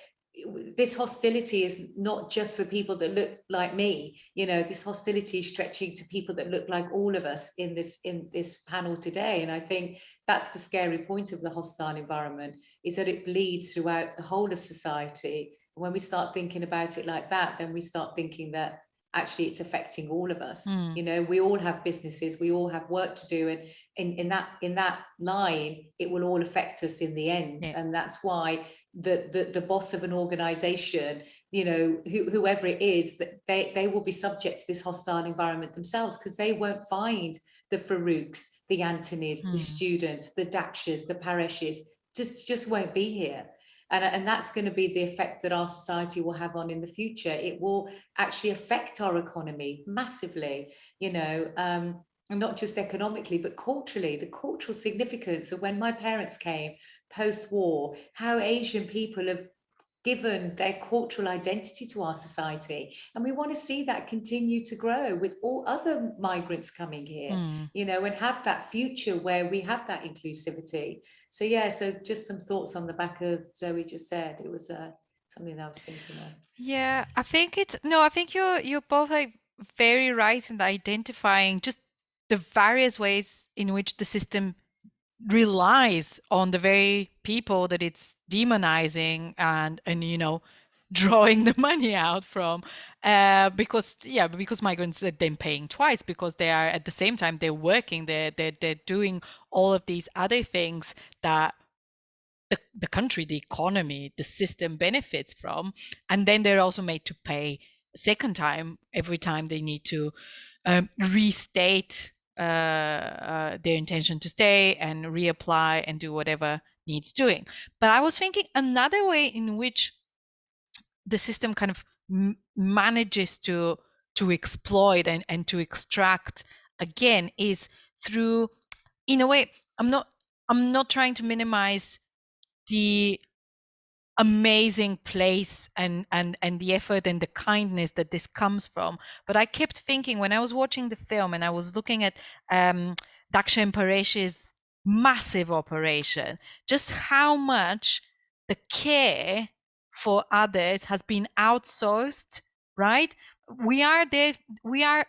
this hostility is not just for people that look like me. You know, this hostility is stretching to people that look like all of us in this panel today. And I think that's the scary point of the hostile environment, is that it bleeds throughout the whole of society. When we start thinking about it like that, then we start thinking that actually it's affecting all of us. You know, we all have businesses, we all have work to do, and in that line, it will all affect us in the end. Yeah. And that's why the boss of an organization, you know, whoever it is, that they will be subject to this hostile environment themselves, because they won't find the Farouks, the Anthonys, the students, the Dakshas, the Pareshes, just won't be here. And that's going to be the effect that our society will have on in the future. It will actually affect our economy massively, you know, and not just economically, but culturally. The cultural significance of when my parents came post-war, how Asian people have given their cultural identity to our society. And we want to see that continue to grow with all other migrants coming here, you know, and have that future where we have that inclusivity. So yeah, so just some thoughts on the back of Zoe just said. It was something that I was thinking of. Yeah, I think I think you're both like very right in identifying just the various ways in which the system relies on the very people that it's demonizing and you know, drawing the money out from, because migrants are then paying twice, because they are at the same time they're working, they're doing all of these other things that the country, the economy, the system benefits from, and then they're also made to pay a second time every time they need to restate their intention to stay and reapply and do whatever needs doing. But I was thinking another way in which the system kind of manages to exploit and to extract again is through, in a way, I'm not trying to minimize the amazing place and the effort and the kindness that this comes from, but I kept thinking when I was watching the film and I was looking at Daksha and Paresh's massive operation, just how much the care for others has been outsourced, right? We are there,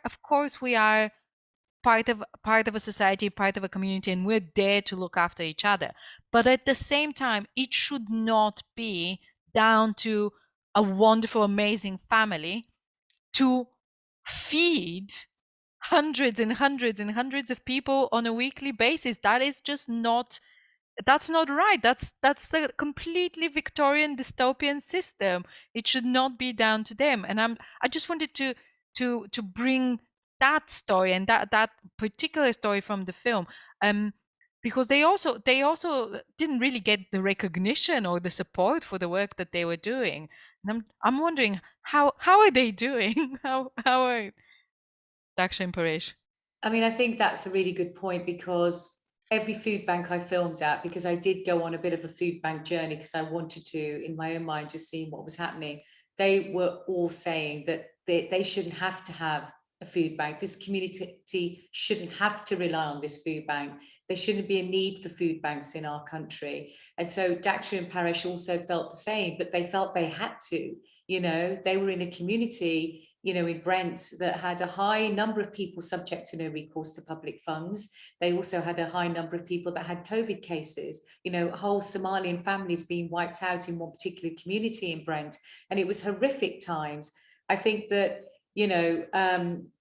of course we are part of a society, part of a community, and we're there to look after each other. But at the same time, it should not be down to a wonderful, amazing family to feed hundreds and hundreds and hundreds of people on a weekly basis. That is just not, that's not right. That's the completely Victorian dystopian system. It should not be down to them. And I just wanted to bring that story and that particular story from the film, because they also didn't really get the recognition or the support for the work that they were doing. And I'm wondering how are they doing? how are Daksha and Paresh? I mean, I think that's a really good point, because every food bank I filmed at, because I did go on a bit of a food bank journey because I wanted to, in my own mind, just seeing what was happening. They were all saying that they shouldn't have to have a food bank. This community shouldn't have to rely on this food bank. There shouldn't be a need for food banks in our country. And so Daksha and Paresh also felt the same, but they felt they had to. You know, they were in a community, you know, in Brent that had a high number of people subject to no recourse to public funds. They also had a high number of people that had COVID cases, you know, whole Somalian families being wiped out in one particular community in Brent. And it was horrific times. I think that, you know,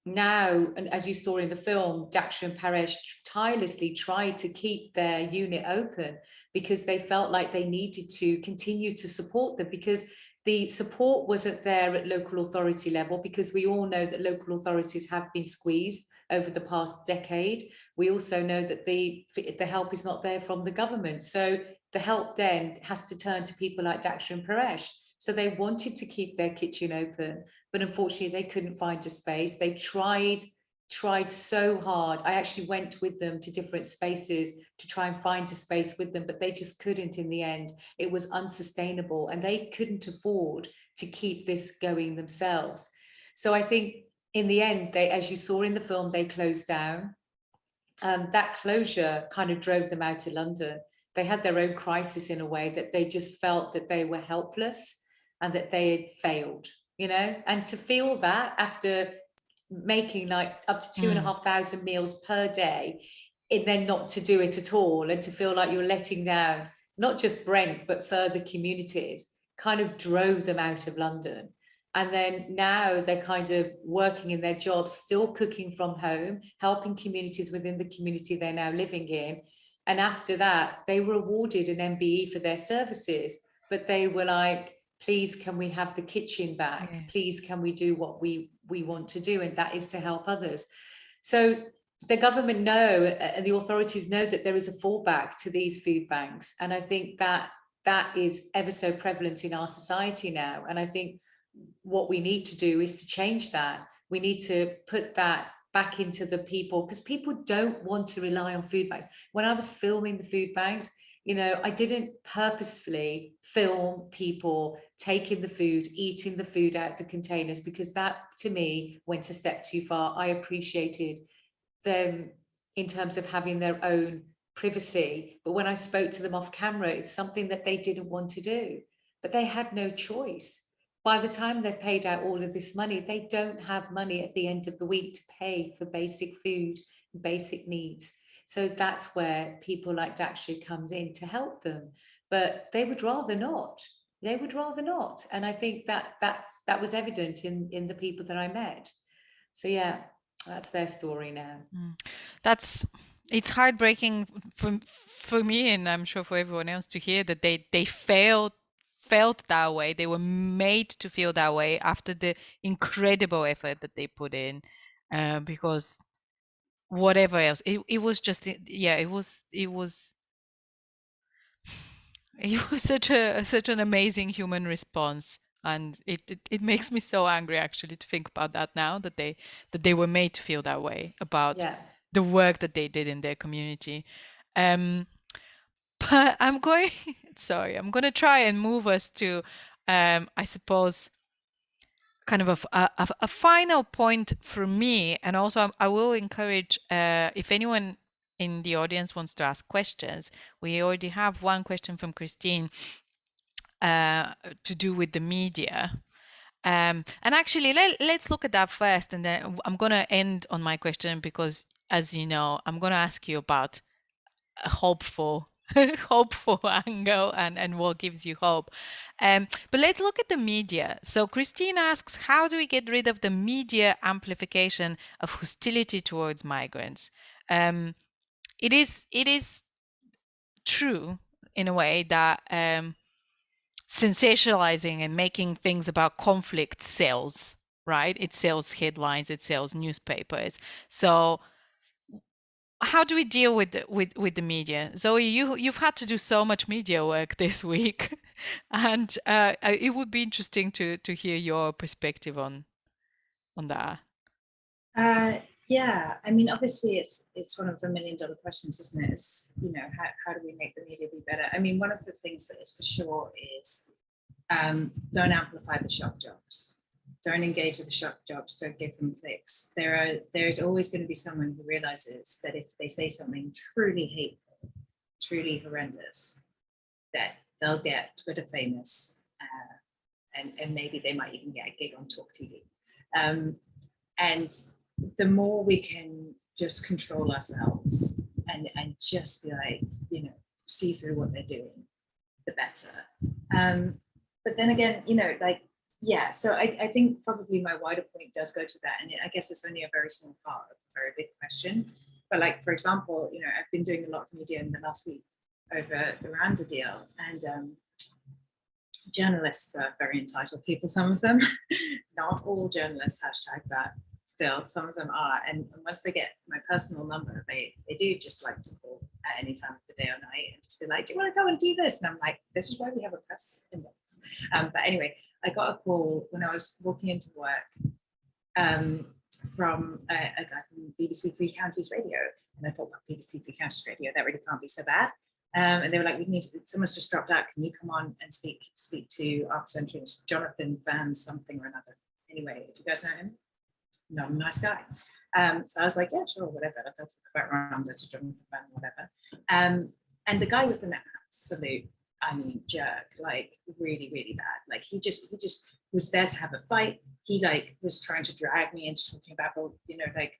now, and as you saw in the film, Daksha and Paresh tirelessly tried to keep their unit open because they felt like they needed to continue to support them, because the support wasn't there at local authority level, because we all know that local authorities have been squeezed over the past decade. We also know that the help is not there from the government. So the help then has to turn to people like Daksha and Paresh. So they wanted to keep their kitchen open, but unfortunately they couldn't find a space. They tried so hard. I actually went with them to different spaces to try and find a space with them, but they just couldn't in the end. It was unsustainable and they couldn't afford to keep this going themselves. So I think in the end, they, as you saw in the film, they closed down. That closure kind of drove them out of London. They had their own crisis in a way, that they just felt that they were helpless and that they had failed, you know. And to feel that after making like up to 2,500 meals per day, and then not to do it at all, and to feel like you're letting down not just Brent but further communities, kind of drove them out of London. And then now they're kind of working in their jobs, still cooking from home, helping communities within the community they're now living in. And after that, they were awarded an MBE for their services, but they were like, please, can we have the kitchen back? Yeah. Please, can we do what we want to do? And that is to help others. So the government know, and the authorities know, that there is a fallback to these food banks. And I think that that is ever so prevalent in our society now. And I think what we need to do is to change that. We need to put that back into the people, because people don't want to rely on food banks. When I was filming the food banks, you know, I didn't purposefully film people taking the food, eating the food out the containers, because that to me went a step too far. I appreciated them in terms of having their own privacy, but when I spoke to them off camera, it's something that they didn't want to do, but they had no choice. By the time they've paid out all of this money, they don't have money at the end of the week to pay for basic food, basic needs. So that's where people like Daksha comes in to help them, but they would rather not. They would rather not. And I think that was evident in the people that I met. So yeah, that's their story now. It's heartbreaking for me, and I'm sure for everyone else, to hear that they felt that way. They were made to feel that way after the incredible effort that they put in, because whatever else, it was just, yeah, it was such an amazing human response. And it makes me so angry, actually, to think about that now, that they were made to feel that way about the work that they did in their community. But I'm going to try and move us to, I suppose, kind of a final point for me. And also I will encourage, if anyone in the audience wants to ask questions, we already have one question from Christine to do with the media. And actually, let's look at that first, and then I'm going to end on my question, because, as you know, I'm going to ask you about a hopeful angle and what gives you hope. But let's look at the media. So Christine asks, how do we get rid of the media amplification of hostility towards migrants? It is true in a way that sensationalizing and making things about conflict sells, right? It sells headlines, it sells newspapers. So how do we deal with the media? Zoe, you've had to do so much media work this week, and it would be interesting to hear your perspective on that. Yeah, I mean, obviously, it's one of the $1 million questions, isn't it? It's, you know, how do we make the media be better? I mean, one of the things that is for sure is don't amplify the shock jobs. Don't engage with the shock jobs, don't give them clicks. There's always going to be someone who realizes that if they say something truly hateful, truly horrendous, that they'll get Twitter famous, and maybe they might even get a gig on Talk TV. And the more we can just control ourselves and just be like, you know, see through what they're doing, the better. But then again, you know, like, yeah, so I think probably my wider point does go to that. And I guess it's only a very small part of a very big question. But like, for example, you know, I've been doing a lot of media in the last week over the Rwanda deal. And journalists are very entitled people, some of them. Not all journalists hashtag that. Still, some of them are, and once they get my personal number, they do just like to call at any time of the day or night and just be like, do you want to go and do this? And I'm like, this is why we have a press inbox. But anyway, I got a call when I was walking into work from a guy from BBC Three Counties Radio, and I thought, well, BBC Three Counties Radio, that really can't be so bad. And they were like, someone's just dropped out. Can you come on and speak to our presenter, Jonathan Van something or another. Anyway, if you guys know him, not a nice guy. So I was like, yeah, sure, whatever. I'll talk about Rwanda to Jonathan Van, whatever. And the guy was an absolute, I mean, jerk, like really, really bad. Like he just was there to have a fight. He like was trying to drag me into talking about, well, you know, like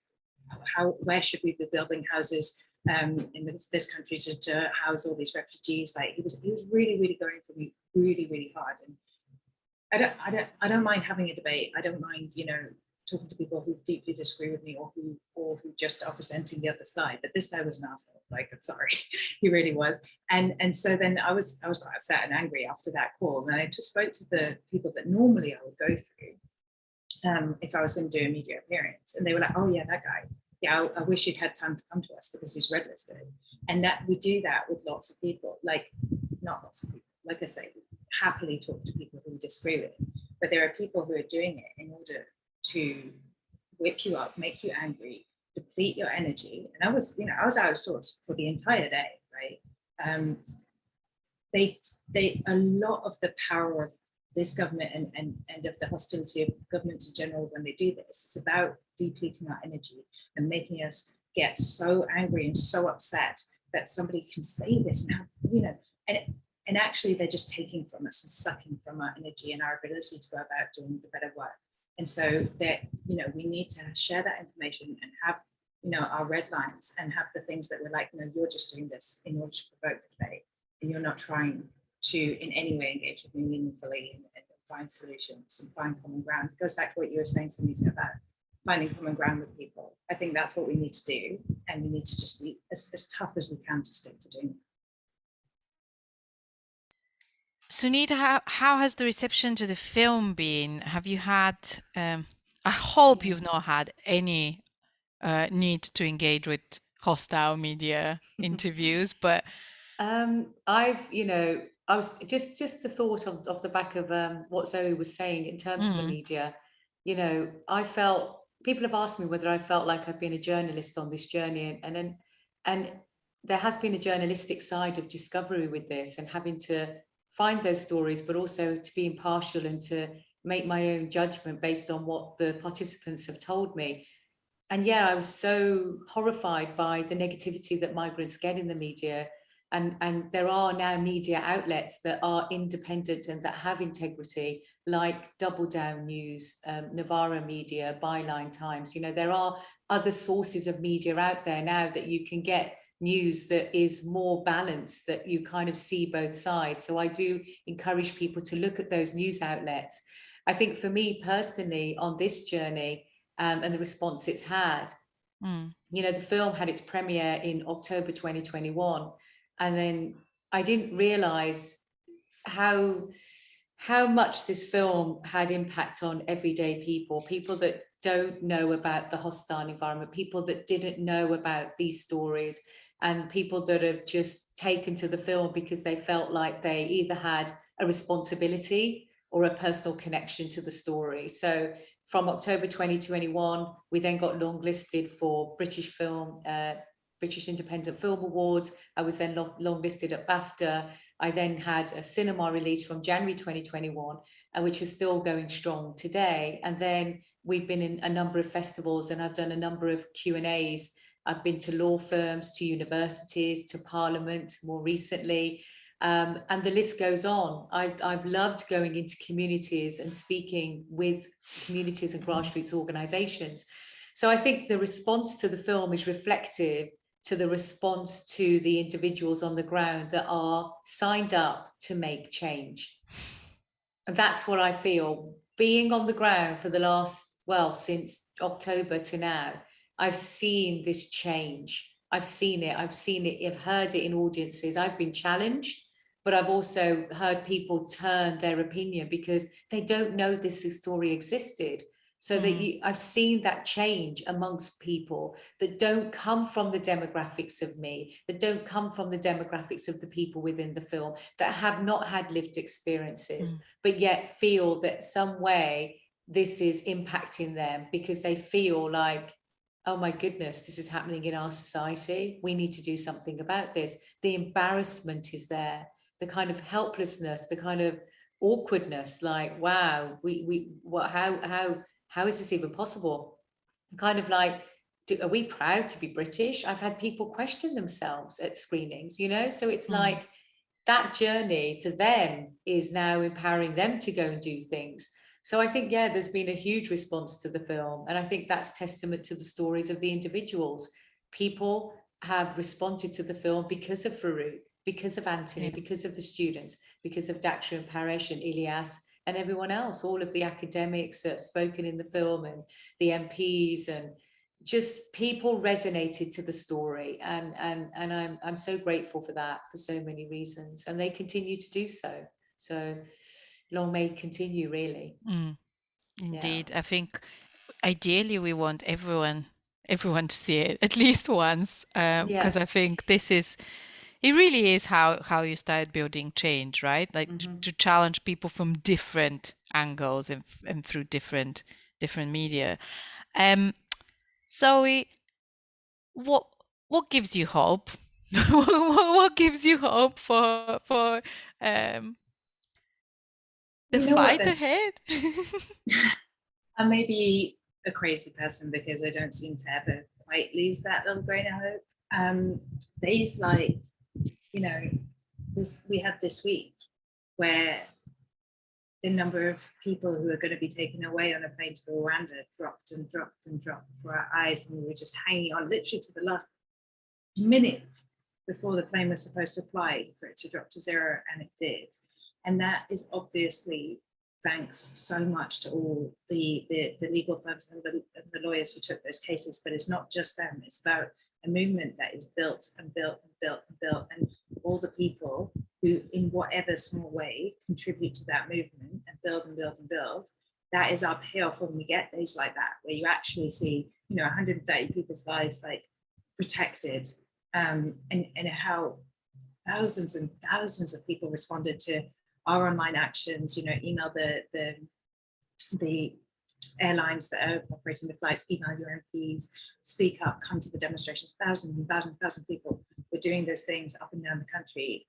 where should we be building houses in this country to house all these refugees? Like he was really, really going for me really, really hard. And I don't mind having a debate. I don't mind, you know, talking to people who deeply disagree with me or who just are presenting the other side. But this guy was an asshole. Like, I'm sorry, he really was. And so then I was quite upset and angry after that call. And I just spoke to the people that normally I would go through if I was going to do a media appearance. And they were like, oh yeah, that guy. Yeah, I wish he'd had time to come to us because he's red listed. And that we do that with lots of people, like not lots of people. Like I say, we happily talk to people who we disagree with. But there are people who are doing it in order to whip you up, make you angry, deplete your energy. And I was out of sorts for the entire day, right? A lot of the power of this government and of the hostility of governments in general when they do this, it's about depleting our energy and making us get so angry and so upset that somebody can say this and have, you know, and actually they're just taking from us and sucking from our energy and our ability to go about doing the better work. And so that, you know, we need to share that information and have, you know, our red lines and have the things that we're like, no, you're just doing this in order to provoke the debate and you're not trying to in any way engage with me meaningfully and find solutions and find common ground. It goes back to what you were saying, Sonita, about finding common ground with people. I think that's what we need to do. And we need to just be as tough as we can to stick to doing it. Sunita, how has the reception to the film been? Have you had, I hope you've not had any need to engage with hostile media interviews, but I was just the thought of the back of what Zoe was saying in terms of the media. You know, I felt people have asked me whether I felt like I've been a journalist on this journey, and there has been a journalistic side of discovery with this and having to find those stories, but also to be impartial and to make my own judgment based on what the participants have told me. And yeah, I was so horrified by the negativity that migrants get in the media. And there are now media outlets that are independent and that have integrity, like Double Down News, Novara Media, Byline Times. You know, there are other sources of media out there now that you can get news that is more balanced, that you kind of see both sides. So I do encourage people to look at those news outlets. I think for me personally on this journey and the response it's had, you know, the film had its premiere in October 2021. And then I didn't realize how much this film had impact on everyday people that don't know about the hostile environment, people that didn't know about these stories, and people that have just taken to the film because they felt like they either had a responsibility or a personal connection to the story. So from October 2021, we then got longlisted for British Independent Film Awards. I was then longlisted at BAFTA. I then had a cinema release from January 2021, which is still going strong today. And then we've been in a number of festivals and I've done a number of Q&As. I've been to law firms, to universities, to Parliament more recently. And the list goes on. I've loved going into communities and speaking with communities and grassroots organisations. So I think the response to the film is reflective to the response to the individuals on the ground that are signed up to make change. And that's what I feel. Being on the ground for the last, since October to now, I've seen this change. I've seen it, I've heard it in audiences. I've been challenged, but I've also heard people turn their opinion because they don't know this story existed. So that I've seen that change amongst people that don't come from the demographics of me, that don't come from the demographics of the people within the film, that have not had lived experiences, but yet feel that some way this is impacting them because they feel like, oh my goodness, this is happening in our society. We need to do something about this. The embarrassment is there, the kind of helplessness, the kind of awkwardness, like, wow, how is this even possible? Kind of like, are we proud to be British? I've had people question themselves at screenings, you know? So it's like that journey for them is now empowering them to go and do things. So I think, yeah, there's been a huge response to the film. And I think that's testament to the stories of the individuals. People have responded to the film because of Farouk, because of Anthony, because of the students, because of Daksha and Paresh and Ilyas, and everyone else, all of the academics that have spoken in the film and the MPs, and just people resonated to the story. And I'm so grateful for that for so many reasons. And they continue to do so. So long may it continue, really. Indeed. I think ideally we want everyone to see it at least once, because I think it really is how you start building change, right? Like to challenge people from different angles and through different media. Zoe, what gives you hope? What gives you hope for the fight ahead? I may be a crazy person because I don't seem to ever quite lose that little grain of hope. Days like, you know, we had this week where the number of people who are going to be taken away on a plane to Rwanda dropped and dropped and dropped before our eyes, and we were just hanging on literally to the last minute before the plane was supposed to fly for it to drop to zero, and it did. And that is obviously thanks so much to all the legal firms and the lawyers who took those cases. But it's not just them, it's about a movement that is built and built and built and built, and all the people who in whatever small way contribute to that movement and build and build and build. That is our payoff when we get days like that, where you actually see, 130 people's lives like protected, and how thousands and thousands of people responded to our online actions, email the airlines that are operating the flights, email your MPs, speak up, come to the demonstrations. Thousands and thousands and thousands of people were doing those things up and down the country.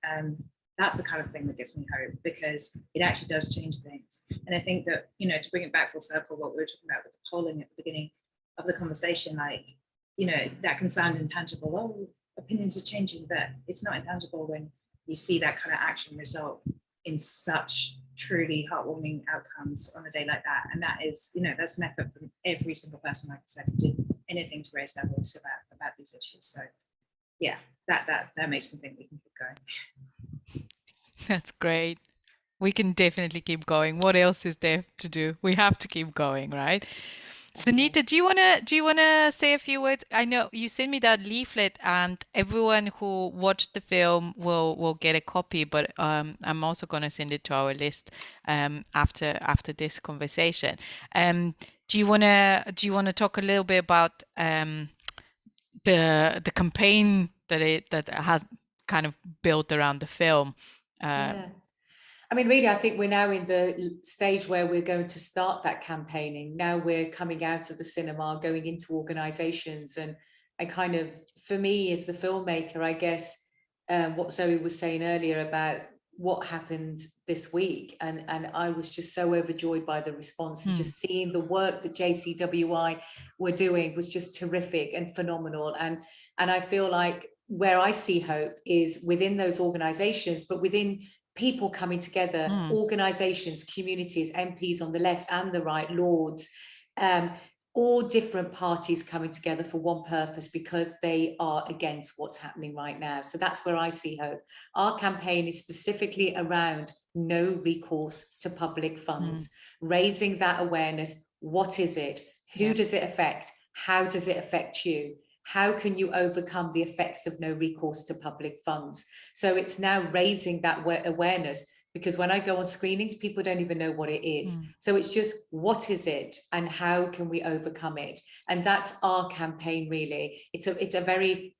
That's the kind of thing that gives me hope, because it actually does change things. And I think that, to bring it back full circle, what we were talking about with the polling at the beginning of the conversation, like, that can sound intangible. Oh, opinions are changing, but it's not intangible when you see that kind of action result in such truly heartwarming outcomes on a day like that. And that is, that's an effort from every single person, like I said, who did anything to raise their voice about these issues. So yeah, that makes me think we can keep going. That's great. We can definitely keep going. What else is there to do? We have to keep going, right? Sonita, do you wanna say a few words? I know you sent me that leaflet, and everyone who watched the film will get a copy. But I'm also gonna send it to our list after this conversation. Do you wanna talk a little bit about the campaign that has kind of built around the film? Yeah. I mean, really, I think we're now in the stage where we're going to start that campaigning. Now we're coming out of the cinema, going into organisations, and kind of, for me as the filmmaker, I guess, what Zoe was saying earlier about what happened this week, and I was just so overjoyed by the response, and just seeing the work that JCWI were doing was just terrific and phenomenal. And I feel like where I see hope is within those organisations, but within people coming together, organisations, communities, MPs on the left and the right, Lords, all different parties coming together for one purpose, because they are against what's happening right now. So that's where I see hope. Our campaign is specifically around no recourse to public funds, raising that awareness. What is it? Who does it affect? How does it affect you? how can you overcome the effects of no recourse to public funds? So it's now raising that awareness, because when I go on screenings, people don't even know what it is. So it's just, what is it and how can we overcome it? And that's our campaign, really. It's a very,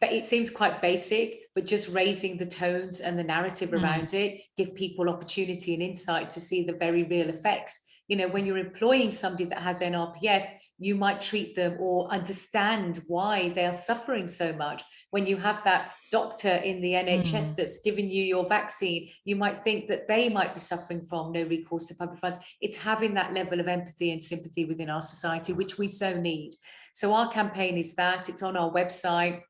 it seems quite basic, but just raising the tones and the narrative around it, give people opportunity and insight to see the very real effects. You know, when you're employing somebody that has NRPF, you might treat them or understand why they are suffering so much. When you have that doctor in the NHS that's giving you your vaccine, you might think that they might be suffering from no recourse to public funds. It's having that level of empathy and sympathy within our society, which we so need. So our campaign is that. It's on our website.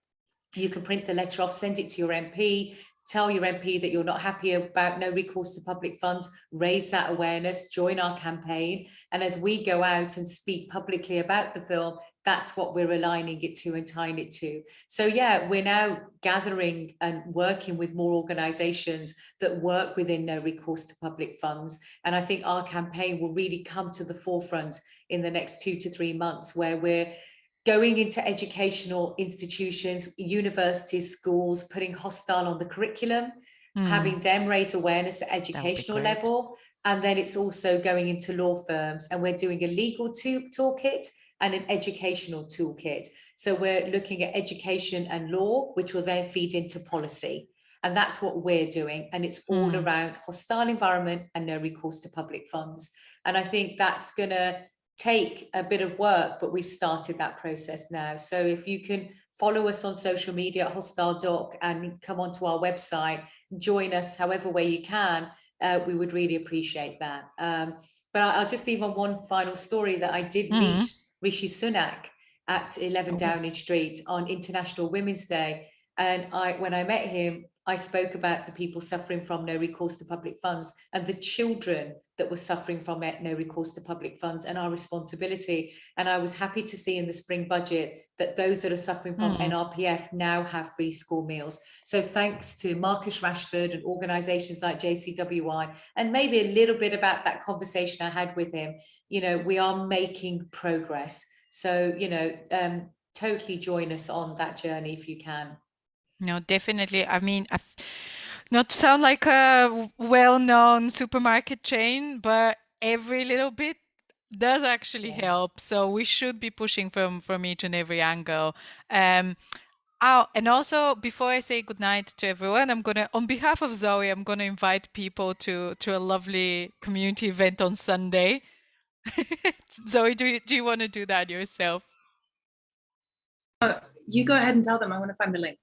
You can print the letter off, send it to your MP, tell your MP that you're not happy about no recourse to public funds, raise that awareness, join our campaign. And as we go out and speak publicly about the film, that's what we're aligning it to and tying it to. So yeah, we're now gathering and working with more organisations that work within no recourse to public funds. And I think our campaign will really come to the forefront in the next 2 to 3 months, where we're going into educational institutions, universities, schools, putting hostile on the curriculum, having them raise awareness at educational level. And then it's also going into law firms, and we're doing a legal toolkit and an educational toolkit. So we're looking at education and law, which will then feed into policy. And that's what we're doing. And it's all around hostile environment and no recourse to public funds. And I think that's going to take a bit of work, but we've started that process now. So if you can follow us on social media at Hostile Doc and come onto our website, join us however way you can, we would really appreciate that. But I'll just leave on one final story, that I did meet Rishi Sunak at 11 Downing Street on International Women's Day. And when I met him, I spoke about the people suffering from no recourse to public funds and the children that were suffering from no recourse to public funds and our responsibility. And I was happy to see in the spring budget that those that are suffering from NRPF now have free school meals. So thanks to Marcus Rashford and organisations like JCWI, and maybe a little bit about that conversation I had with him, you know, we are making progress. So, you know, totally join us on that journey if you can. No, definitely. I mean, not to sound like a well-known supermarket chain, but every little bit does actually help. So we should be pushing from each and every angle. And also, before I say goodnight to everyone, I'm gonna, on behalf of Zoe, I'm gonna invite people to a lovely community event on Sunday. Zoe, do you want to do that yourself? You go ahead and tell them. I want to find the link.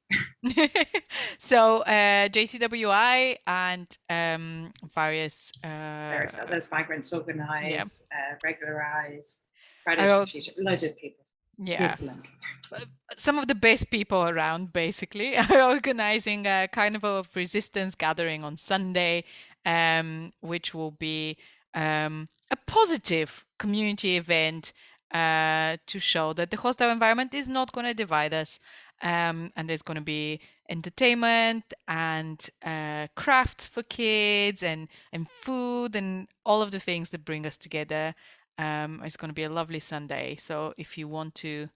So JCWI and various there's Migrants Organise, Regularize, I Fridays for wrote- the Future, loads of people. Yeah, Here's the link. some of the best people around basically are organizing a carnival of resistance gathering on Sunday, which will be a positive community event to show that the hostile environment is not going to divide us. And there's going to be entertainment and crafts for kids and food and all of the things that bring us together. It's going to be a lovely Sunday. So if you want to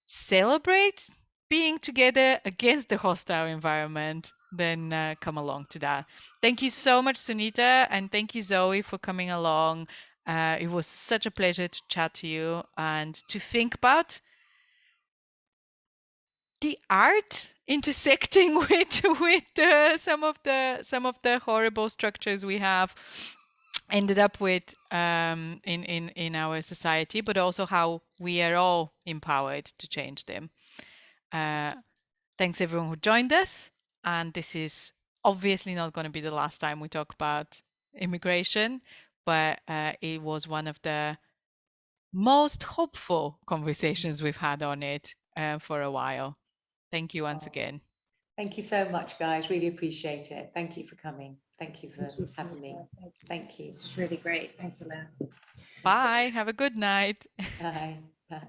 celebrate being together against the hostile environment, then come along to that. Thank you so much, Sunita, and thank you, Zoe, for coming along. It was such a pleasure to chat to you and to think about the art intersecting with some of the horrible structures we have ended up with in our society, but also how we are all empowered to change them. Thanks everyone who joined us, and this is obviously not going to be the last time we talk about immigration, but it was one of the most hopeful conversations we've had on it for a while. Thank you once again. Thank you so much, guys. Really appreciate it. Thank you for coming. Thank you for having me. Thank you. This is really great. Thanks, Elaine. Bye. Have a good night. Bye. Bye.